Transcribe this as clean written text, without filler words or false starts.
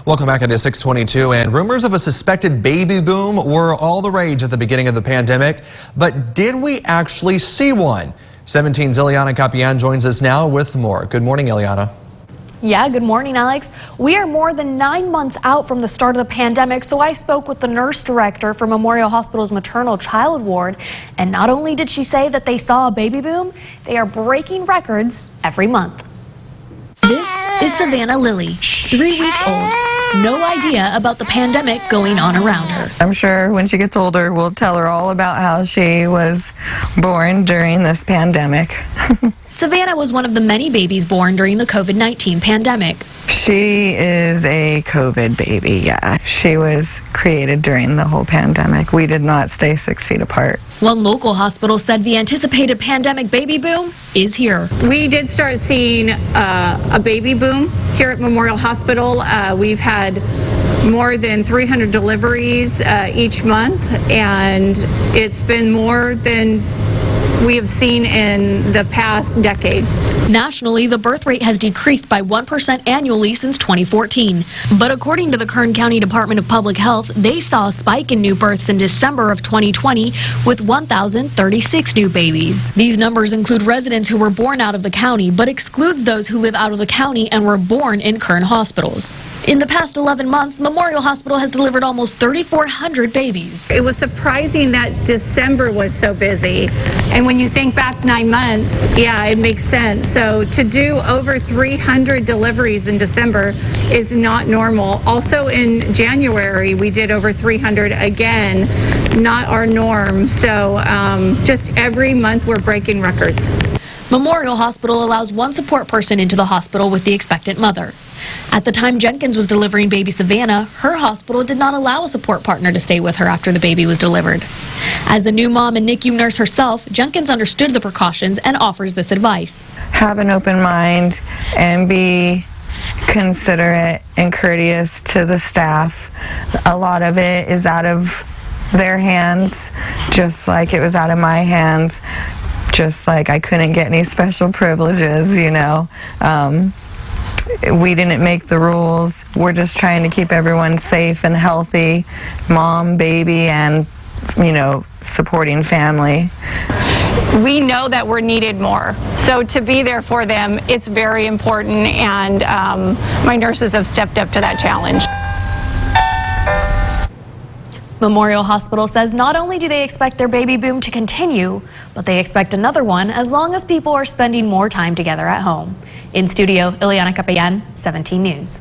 Welcome back into 622. And rumors of a suspected baby boom were all the rage at the beginning of the pandemic. But did we actually see one? 17's Ileana Capian joins us now with more. Good morning, Ileana. Yeah, good morning, Alex. We are more than 9 months out from the start of the pandemic, so I spoke with the nurse director for Memorial Hospital's maternal child ward. And not only did she say that they saw a baby boom, they are breaking records every month. This is Savannah Lily, 3 weeks old. No idea about the pandemic going on around her. I'm sure when she gets older, we'll tell her all about how she was born during this pandemic. Savannah was one of the many babies born during the COVID-19 pandemic. She is a COVID baby, yeah. She was created during the whole pandemic. We did not stay 6 feet apart. One local hospital said the anticipated pandemic baby boom is here. We did start seeing a baby boom here at Memorial Hospital. We've had more than 300 deliveries each month, and it's been more than we have seen in the past decade. Nationally, the birth rate has decreased by 1% annually since 2014. But according to the Kern County Department of Public Health, they saw a spike in new births in December of 2020 with 1,036 new babies. These numbers include residents who were born out of the county, but excludes those who live out of the county and were born in Kern hospitals. In the past 11 months, Memorial Hospital has delivered almost 3,400 babies. It was surprising that December was so busy. And when you think back 9 months, yeah, it makes sense. So to do over 300 deliveries in December is not normal. Also in January, we did over 300 again, not our norm. So just every month we're breaking records. Memorial Hospital allows one support person into the hospital with the expectant mother. At the time Jenkins was delivering baby Savannah, her hospital did not allow a support partner to stay with her after the baby was delivered. As the new mom and NICU nurse herself, Jenkins understood the precautions and offers this advice. Have an open mind and be considerate and courteous to the staff. A lot of it is out of their hands, just like it was out of my hands. Just like I couldn't get any special privileges, you know. We didn't make the rules. We're just trying to keep everyone safe and healthy, mom, baby, and, you know, supporting family. We know that we're needed more. So to be there for them, it's very important, and my nurses have stepped up to that challenge. Memorial Hospital says not only do they expect their baby boom to continue, but they expect another one as long as people are spending more time together at home. In studio, Ileana Capian, 17 News.